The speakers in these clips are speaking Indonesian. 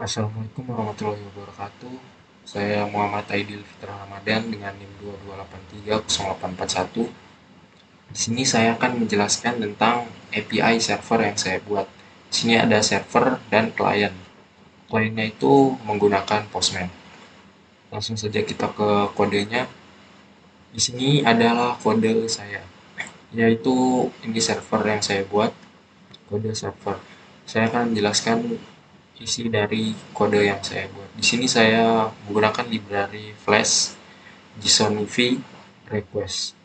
Assalamualaikum warahmatullahi wabarakatuh. Saya Muhammad Aidil Fitra Ramadan dengan NIM 22830841. Di sini saya akan menjelaskan tentang API server yang saya buat. Di sini ada server dan klien. Kliennya itu menggunakan Postman. Langsung saja kita ke kodenya. Di sini adalah kode saya, yaitu ini server yang saya buat, kode server. Saya akan menjelaskan isi dari kode yang saya buat. Di sini saya menggunakan library Flash, JSON-EV, request,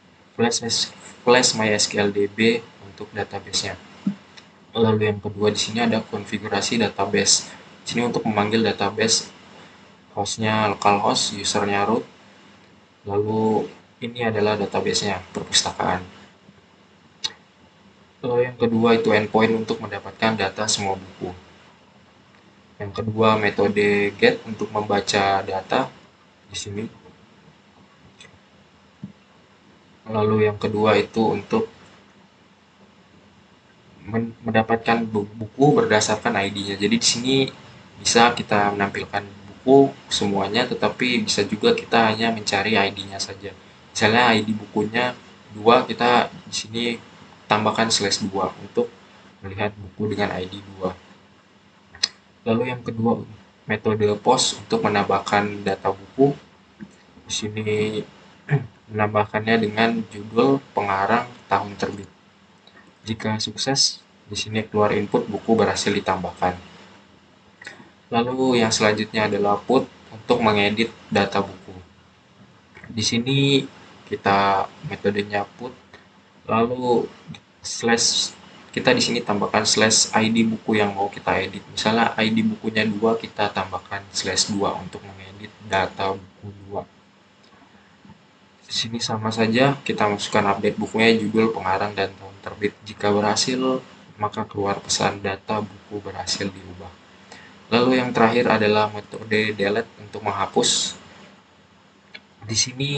Flash MySQLDB untuk database-nya. Lalu yang kedua di sini ada konfigurasi database. Di sini untuk memanggil database, hostnya localhost, usernya root. Lalu ini adalah database-nya, perpustakaan. Lalu yang kedua itu endpoint untuk mendapatkan data semua buku. Yang kedua metode get untuk membaca data di sini. Lalu yang kedua itu untuk mendapatkan buku berdasarkan ID-nya. Jadi di sini bisa kita menampilkan buku semuanya, tetapi bisa juga kita hanya mencari ID-nya saja. Misalnya ID bukunya 2, kita di sini tambahkan /2 untuk melihat buku dengan ID 2. Lalu yang kedua metode post untuk menambahkan data buku. Di sini menambahkannya dengan judul, pengarang, tahun terbit. Jika sukses, di sini keluar input buku berhasil ditambahkan. Lalu yang selanjutnya adalah put untuk mengedit data buku. Di sini kita metodenya put, lalu slash kita di sini tambahkan /ID buku yang mau kita edit. Misalnya ID bukunya 2, kita tambahkan /2 untuk mengedit data buku 2. Di sini sama saja, kita masukkan update bukunya, judul, pengarang, dan tahun terbit. Jika berhasil, maka keluar pesan data buku berhasil diubah. Lalu yang terakhir adalah metode delete untuk menghapus. Di sini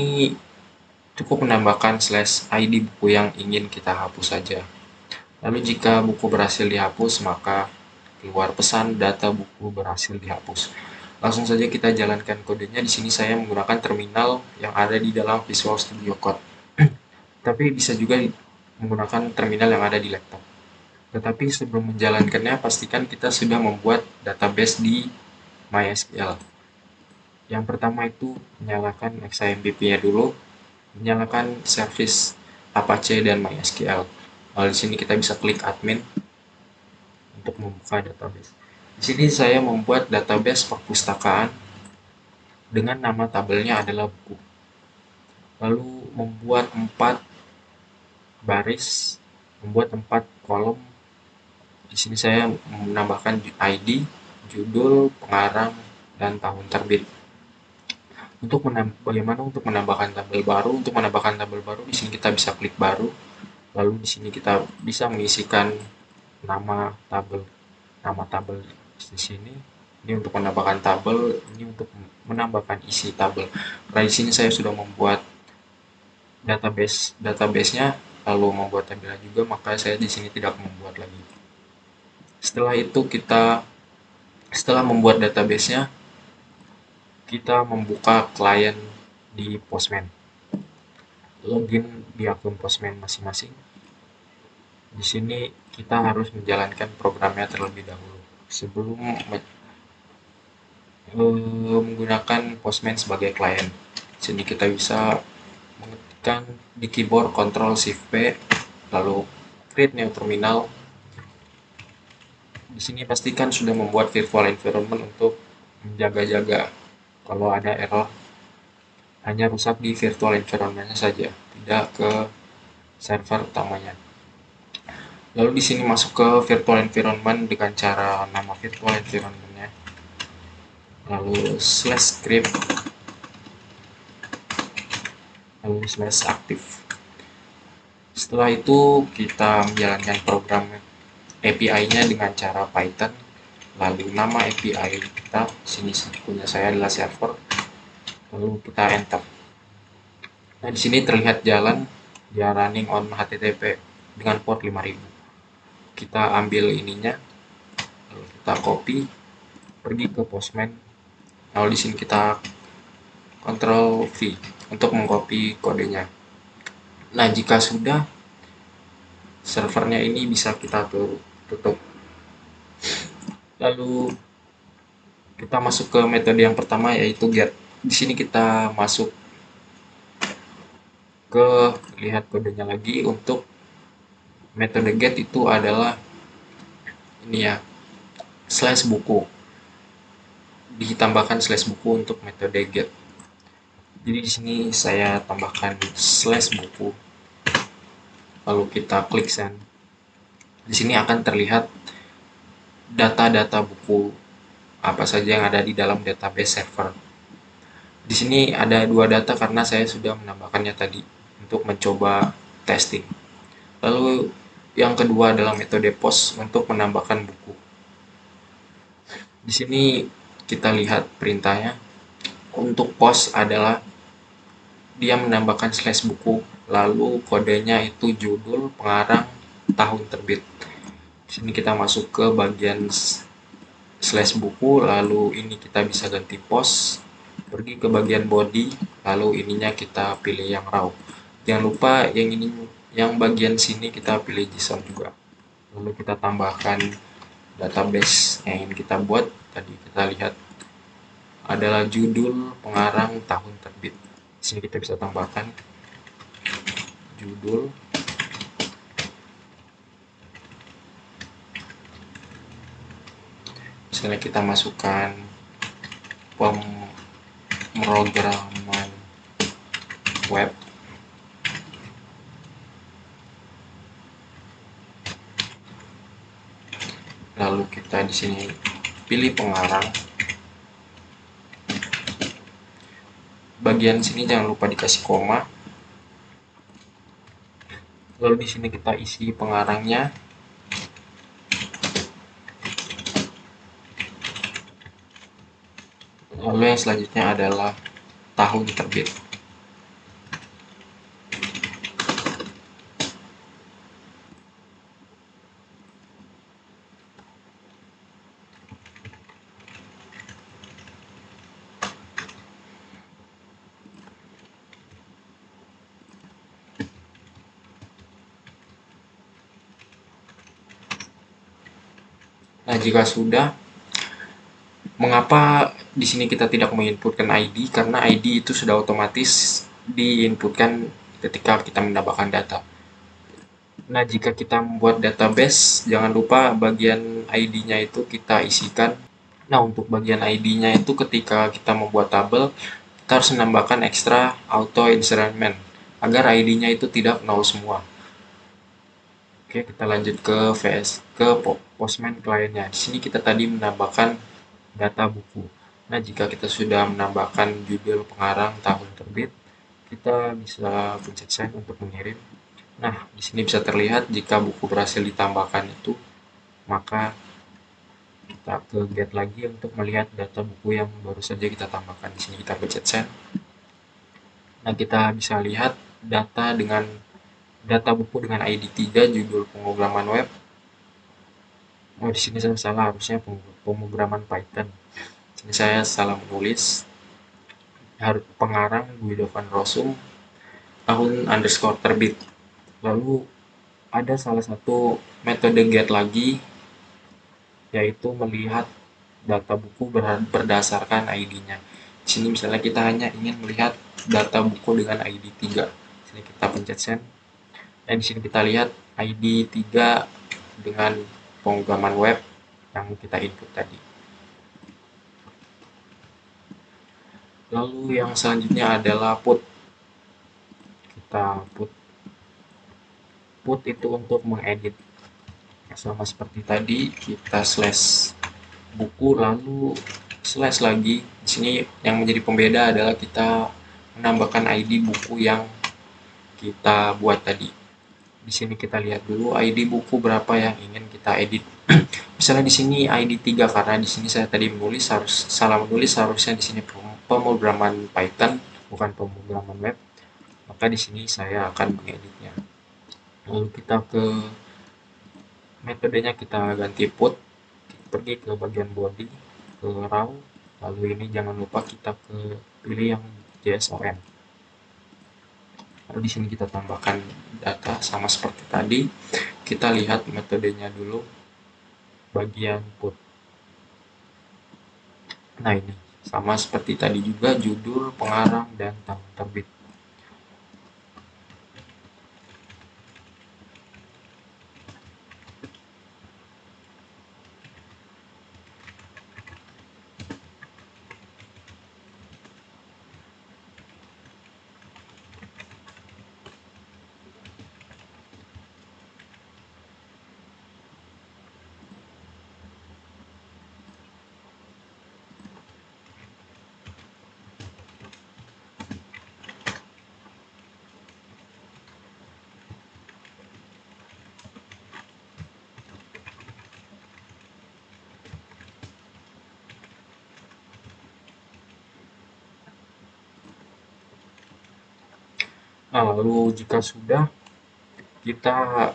cukup menambahkan /ID buku yang ingin kita hapus saja. Lalu jika buku berhasil dihapus, maka keluar pesan data buku berhasil dihapus. Langsung saja kita jalankan kodenya. Di sini saya menggunakan terminal yang ada di dalam Visual Studio Code. Tapi bisa juga menggunakan terminal yang ada di laptop. Tetapi sebelum menjalankannya, pastikan kita sudah membuat database di MySQL. Yang pertama itu nyalakan XAMPP-nya dulu, nyalakan service Apache dan MySQL. Lalu di sini kita bisa klik admin untuk membuka database. Di sini saya membuat database perpustakaan dengan nama tabelnya adalah buku. Lalu membuat 4 baris, membuat 4 kolom. Di sini saya menambahkan ID, judul, pengarang, dan tahun terbit. Untuk bagaimana untuk menambahkan tabel baru? Untuk menambahkan tabel baru, di sini kita bisa klik baru. Lalu di sini kita bisa mengisikan nama tabel di sini. Ini untuk menambahkan tabel, ini untuk menambahkan isi tabel. Nah, di sini saya sudah membuat database-nya, lalu membuat tabelnya juga, maka saya di sini tidak membuat lagi. Setelah membuat database-nya, kita membuka klien di Postman. Login di akun Postman masing-masing. Di sini kita harus menjalankan programnya terlebih dahulu sebelum menggunakan Postman sebagai klien. Di sini kita bisa mengetikkan di keyboard Ctrl+Shift+P, lalu create new terminal. Di sini pastikan sudah membuat virtual environment untuk menjaga-jaga kalau ada error, hanya rusak di virtual environment-nya saja, tidak ke server utamanya. Lalu di sini masuk ke virtual environment dengan cara nama virtual environment-nya, lalu /script, lalu /active. Setelah itu kita menjalankan program API-nya dengan cara Python. Lalu nama API kita, sini punya saya adalah server. Lalu kita enter. Nah, di sini terlihat jalan, dia running on HTTP dengan port 5000. Kita ambil ininya, lalu kita copy, pergi ke Postman. Lalu di sini kita Ctrl V untuk mengcopy kodenya. Nah, jika sudah, servernya ini bisa kita tutup. Lalu kita masuk ke metode yang pertama, yaitu get. Di sini kita masuk ke lihat kodenya lagi. Untuk metode get itu adalah ini ya, slash buku. Ditambahkan slash buku untuk metode get. Jadi di sini saya tambahkan slash buku. Lalu kita klik send. Di sini akan terlihat data-data buku apa saja yang ada di dalam database server. Di sini ada dua data karena saya sudah menambahkannya tadi untuk mencoba testing. Lalu yang kedua adalah metode post untuk menambahkan buku. Di sini kita lihat perintahnya. Untuk post adalah dia menambahkan slash buku, lalu kodenya itu judul, pengarang, tahun terbit. Di sini kita masuk ke bagian slash buku, lalu ini kita bisa ganti post, pergi ke bagian body, lalu ininya kita pilih yang raw. Jangan lupa yang ini, yang bagian sini kita pilih JSON juga. Lalu kita tambahkan database yang ingin kita buat. Tadi kita lihat adalah judul, pengarang, tahun terbit. Di sini kita bisa tambahkan judul, misalnya kita masukkan pemrograman web, lalu kita di sini pilih pengarang. Bagian sini jangan lupa dikasih koma. Lalu di sini kita isi pengarangnya. Lalu yang selanjutnya adalah tahun terbit. Nah, jika sudah, mengapa di sini kita tidak menginputkan ID? Karena ID itu sudah otomatis diinputkan ketika kita menambahkan data. Nah, jika kita membuat database, jangan lupa bagian ID-nya itu kita isikan. Nah, untuk bagian ID-nya itu ketika kita membuat tabel, kita harus menambahkan extra auto insertion agar ID-nya itu tidak nol semua. Oke, kita lanjut ke Postman kliennya. Di sini kita tadi menambahkan data buku. Nah, jika kita sudah menambahkan judul, pengarang, tahun terbit, kita bisa pencet send untuk mengirim. Nah, di sini bisa terlihat jika buku berhasil ditambahkan itu, maka kita ke get lagi untuk melihat data buku yang baru saja kita tambahkan. Di sini kita pencet send. Nah, kita bisa lihat data buku dengan ID 3, judul pemrograman web. Oh, di sini saya salah, harusnya pemrograman Python. Di sini saya salah menulis. Harus pengarang Guido van Rossum, tahun underscore terbit. Lalu ada salah satu metode get lagi, yaitu melihat data buku berdasarkan ID-nya. Di sini misalnya kita hanya ingin melihat data buku dengan ID 3. Di sini kita pencet send. Dan di sini kita lihat ID 3 dengan pemrograman web yang kita input tadi. Lalu yang selanjutnya adalah put. Kita put itu untuk mengedit. Sama seperti tadi, kita slash buku lalu slash lagi. Di sini yang menjadi pembeda adalah kita menambahkan ID buku yang kita buat tadi. Di sini kita lihat dulu ID buku berapa yang ingin kita edit. Misalnya di sini ID 3 karena di sini saya tadi salah menulis, harusnya di sini pemrograman Python bukan pemrograman web. Maka di sini saya akan mengeditnya. Lalu kita ke metodenya, kita ganti put, pergi ke bagian body. ke raw, lalu ini jangan lupa kita pilih yang JSON. Lalu di sini kita tambahkan data sama seperti tadi. Kita lihat metodenya dulu bagian put. Nah, ini sama seperti tadi juga, judul, pengarang, dan tahun terbit. Nah, lalu jika sudah, kita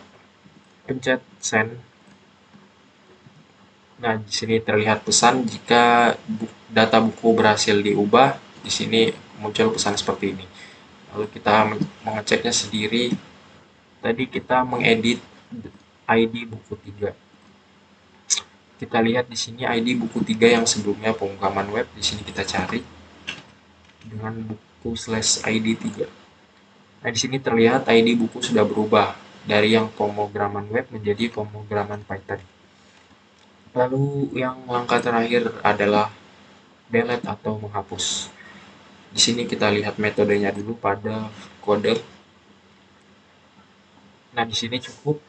pencet send. Nah, di sini terlihat pesan jika data buku berhasil diubah. Di sini muncul pesan seperti ini. Lalu kita mengeceknya sendiri. Tadi kita mengedit ID buku 3. Kita lihat di sini ID buku 3 yang sebelumnya pemrograman web. Di sini kita cari dengan buku /ID 3. Nah, di sini terlihat ID buku sudah berubah dari yang pemrograman web menjadi pemrograman Python. Lalu yang langkah terakhir adalah delete atau menghapus. Di sini kita lihat metodenya dulu pada kode. Nah, di sini cukup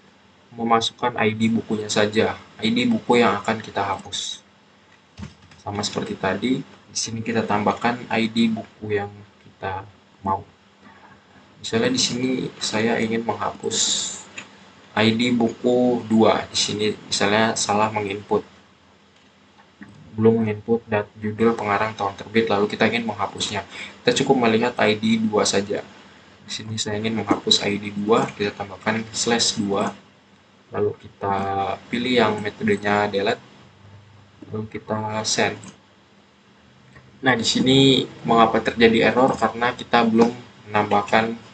memasukkan ID bukunya saja, ID buku yang akan kita hapus. Sama seperti tadi, di sini kita tambahkan ID buku yang kita mau. Misalnya di sini saya ingin menghapus ID buku 2. Di sini misalnya salah menginput. Belum menginput dan judul, pengarang, tahun terbit, lalu kita ingin menghapusnya. Kita cukup melihat ID 2 saja. Di sini saya ingin menghapus ID 2, kita tambahkan /2, lalu kita pilih yang metodenya delete, lalu kita send. Nah, di sini mengapa terjadi error karena kita belum menambahkan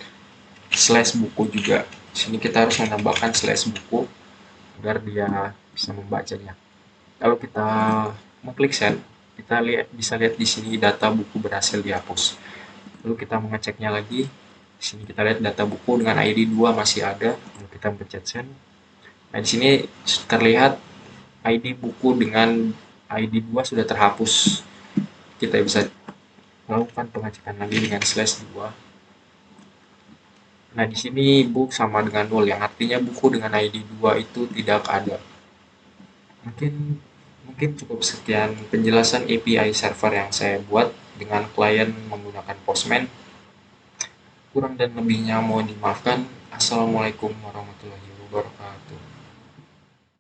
/buku juga. Di sini kita harus menambahkan /buku agar dia bisa membacanya. Kalau kita mengklik send, kita bisa lihat di sini data buku berhasil dihapus. Lalu kita mengeceknya lagi. Di sini kita lihat data buku dengan ID 2 masih ada. Lalu kita pencet send. Nah, di sini terlihat ID buku dengan ID 2 sudah terhapus. Kita bisa melakukan pengecekan lagi dengan /2. Nah, di sini book sama dengan 0, yang artinya buku dengan ID 2 itu tidak ada. Mungkin cukup sekian penjelasan API server yang saya buat dengan klien menggunakan Postman. Kurang dan lebihnya mohon dimaafkan. Assalamualaikum warahmatullahi wabarakatuh.